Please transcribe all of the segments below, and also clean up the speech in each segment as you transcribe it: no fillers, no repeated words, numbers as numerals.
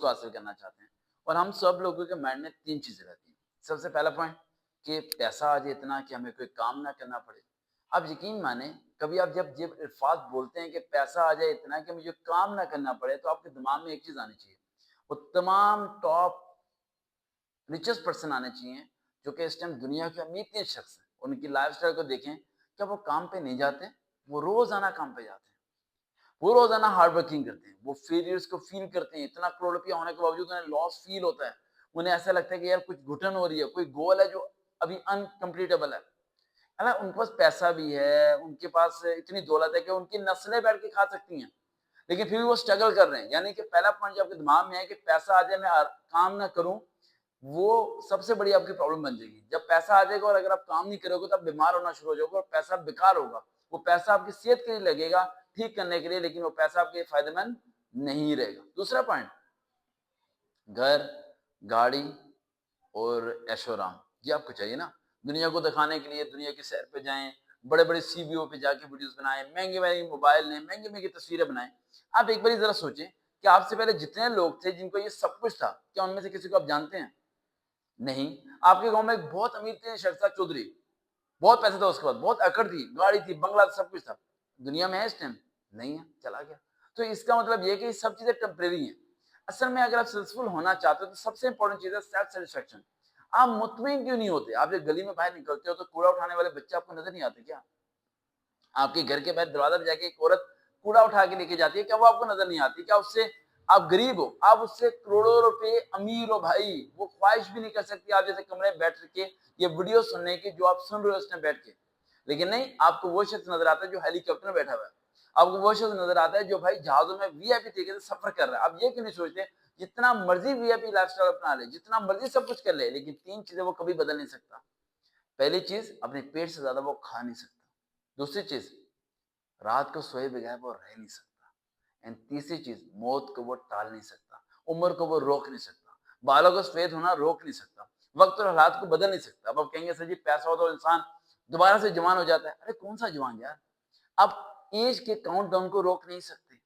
को हासिल करना चाहते हैं। और हम सब लोगों के माइंड में 3 चीज़ें रहती हैं। सबसे पहला पॉइंट कि पैसा आ जाए इतना कि हमें कोई काम ना करना पड़े। आप यकीन माने कभी आप जब अल्फाज़ बोलते हैं कि पैसा आ जाए इतना कि मुझे काम ना करना पड़े, तो आपके दिमाग में एक चीज़ आनी चाहिए। वो तमाम टॉप रिचेस्ट पर्सन आने चाहिए जो कि इस टाइम दुनिया के अमीर शख्स हैं। उनकी लाइफ़स्टाइल को देखें, क्या वो काम पे नहीं जाते? वो रोज़ाना काम पे जाते हैं। वो रोज़ाना हार्ड वर्किंग करते हैं। वो फेलियर्स को फ़ील करते हैं। इतना करोड़पति होने के बावजूद उन्हें लॉस फ़ील होता है। उन्हें ऐसा लगता है कि यार कुछ घुटन हो रही है, कोई गोल है जो अभी अनकम्प्लीटेबल है ना? उनके पास पैसा भी है, उनके पास इतनी दौलत है कि उनकी नस्लें बैठ के खा सकती हैं। लेकिन फिर भी वो स्ट्रगल कर रहे हैं। यानी कि पहला पॉइंट जो आपके दिमाग में है कि पैसा आ जाए मैं काम ना करूँ, वो सबसे बड़ी आपकी प्रॉब्लम बन जाएगी। जब पैसा आ जाएगा और अगर आप काम नहीं करोगे तो आप बीमार होना शुरू हो जाओगे और पैसा बेकार होगा। वो पैसा आपकी सेहत के लिए लगेगा, ठीक करने के लिए, लेकिन वो पैसा आपके फ़ायदेमंद नहीं रहेगा। दूसरा पॉइंट, घर, गाड़ी और ऐशो-आराम, ये आपको चाहिए ना? दुनिया को दिखाने के लिए दुनिया की सैर पे जाएँ, बड़े-बड़े सीबीओ पे जाके वीडियोज़ बनाएँ, महँगे-महँगे मोबाइल लें, महँगी-महँगी तस्वीरें बनाएँ। आप एक बारी ज़रा सोचें कि आपसे पहले जितने लोग थे जिनको ये सब कुछ था, क्या उनमें से किसी को आप जानते हैं? नहीं। आपके गाँव में एक बहुत अमीर थे शख्स था चौधरी, बहुत पैसा था उसके पास, बहुत अकड़ थी, गाड़ी थी, बंगला था, सब कुछ था। दुनिया में है इस टाइम? नहीं है, चला गया। तो इसका मतलब ये है कि ये सब चीज़ें टेम्परेरी हैं। असल में अगर आप सक्सेसफुल होना चाहते हो तो सबसे इम्पोर्टेंट चीज़ है सेल्फ सैटिस्फैक्शन। आप मुतमईन क्यों नहीं होते? आप जब गली में बाहर निकलते हो तो कूड़ा उठाने वाले बच्चे आपको नज़र नहीं आते क्या? आपके घर के बाहर दरवाज़ा पे जाके एक औरत कूड़ा उठा के लेके जाती है, क्या वो आपको नज़र नहीं आती? क्या उससे आप गरीब हो, आप उससे करोड़ों रुपए अमीर हो भाई, वो ख्वाहिश भी नहीं कर सकती आप जैसे कमरे में बैठ के ये वीडियो सुनने की जो आप सुन रहे हो इस टाइम बैठ के। लेकिन नहीं, आपको वो शख्स नज़र आता है जो हेलीकॉप्टर में बैठा हुआ है। आपको वो शख्स नज़र आता है जो भाई जहाज़ों में वीआईपी तरीके से सफ़र कर रहा है। आप ये क्यों नहीं सोचते, जितना मर्ज़ी वीआईपी लाइफ़स्टाइल अपना ले, जितना मर्ज़ी सब कुछ कर ले, लेकिन 3 चीज़ें वो कभी बदल नहीं सकता। पहली चीज़, अपने पेट से ज़्यादा वो खा नहीं सकता। दूसरी चीज़, रात को सोए बगैर वो रह नहीं सकता। एंड तीसरी चीज, मौत को वो टाल नहीं सकता, उम्र को वो रोक नहीं सकता, बालों का सफेद होना रोक नहीं सकता, वक्त और हालात को बदल नहीं सकता। अब आप कहेंगे सर जी पैसा हो तो इंसान दोबारा से जवान हो जाता है। अरे कौन सा जवान यार, आप एज के काउंटडाउन को रोक नहीं सकते।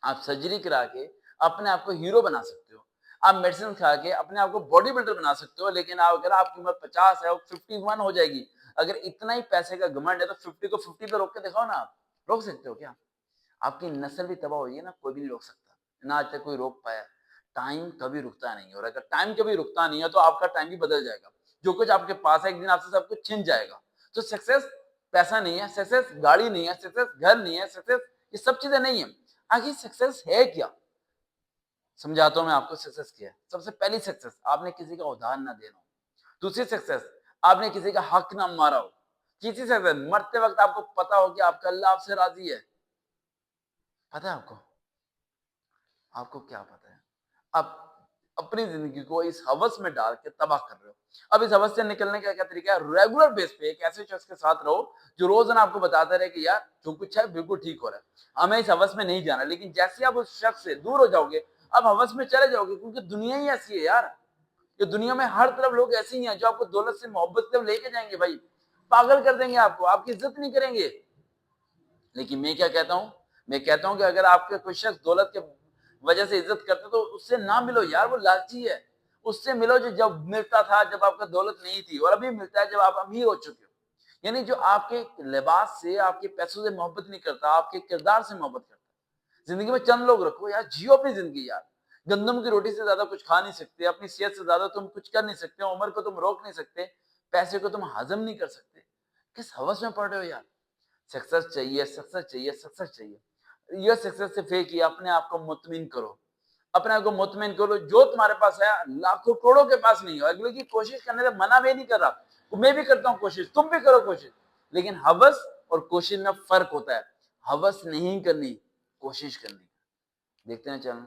आप सर्जरी करा के अपने आप को हीरो बना सकते हो, आप मेडिसिन खा के अपने आप को बॉडी बिल्डर बना सकते हो, लेकिन आप अगर आपकी उम्र 50 है, वो 51 हो जाएगी। अगर इतना ही पैसे का घमंड है तो 50 को 50 पे रोक के दिखाओ ना। आप रोक सकते हो क्या? आपकी नस्ल भी तबाह हुई है ना, कोई भी नहीं रोक सकता, ना आज तक कोई रोक पाया। टाइम कभी रुकता नहीं है और अगर टाइम कभी रुकता नहीं है तो आपका टाइम भी बदल जाएगा। जो कुछ आपके पास है एक दिन आपसे सब कुछ छिन जाएगा। तो सक्सेस पैसा नहीं है, सक्सेस गाड़ी नहीं है, सक्सेस घर नहीं है, सक्सेस ये सब चीजें नहीं है। आखिर सक्सेस है क्या? समझाता हूँ मैं आपको सक्सेस क्या है। सबसे पहली सक्सेस, आपने किसी का उधार ना देना हो। दूसरी सक्सेस, आपने किसी का हक ना मारा हो। तीसरी सक्सेस, मरते वक्त आपको पता हो कि आपका अल्लाह आपसे राजी है। पता है आपको? आपको क्या पता है? आप अपनी ज़िंदगी को इस हवस में डाल के तबाह कर रहे हो। अब इस हवस से निकलने का क्या तरीका है? रेगुलर बेस पे एक ऐसे शख्स के साथ रहो, जो रोज़ाना आपको बताता रहे कि यार जो कुछ है बिल्कुल ठीक हो रहा है। हमें इस हवस में नहीं जाना, लेकिन जैसे ही आप उस शख्स से दूर हो जाओगे, आप हवस में चले जाओगे क्योंकि दुनिया ही ऐसी है यार। ये दुनिया में हर तरफ लोग ऐसे ही हैं जो आपको दौलत से मोहब्बत से लेके जाएँगे भाई। पागल कर देंगे आपको, आपकी इज़्ज़त नहीं करेंगे। लेकिन मैं क्या कहता हूँ? मैं कहता हूँ कि अगर आपके कोई शख्स दौलत के वजह से इज़्ज़त करता है तो उससे ना मिलो यार, वो लालची है। उससे मिलो जो जब मिलता था, जब आपका दौलत नहीं थी, और अभी मिलता है जब आप अमीर हो चुके हो। यानी जो आपके लिबास से, आपके पैसों से मोहब्बत नहीं करता, आपके किरदार से मोहब्बत करता है। ज़िंदगी में चंद लोग रखो यार, जियो अपनी ज़िंदगी यार। गंदम की रोटी से ज़्यादा कुछ खा नहीं सकते, अपनी सेहत से ज़्यादा तुम कुछ कर नहीं सकते, उम्र को तुम रोक नहीं सकते, पैसे को तुम हज़म नहीं कर सकते। किस हवस में पड़ रहे हो यार? सक्सेस चाहिए, सक्सेस चाहिए, सक्सेस चाहिए। ये सक्सेस सिर्फ एक ही है, अपने आप को मुतमिन करो। अपने आप को मुतमिन करो, जो तुम्हारे पास है लाखों करोड़ों के पास नहीं हो। अगले की कोशिश करने से मना मैं नहीं कर रहा, मैं भी करता हूँ कोशिश, तुम भी करो कोशिश, लेकिन हवस और कोशिश में फर्क होता है। हवस नहीं करनी, कोशिश करनी। देखते हैं चैनल।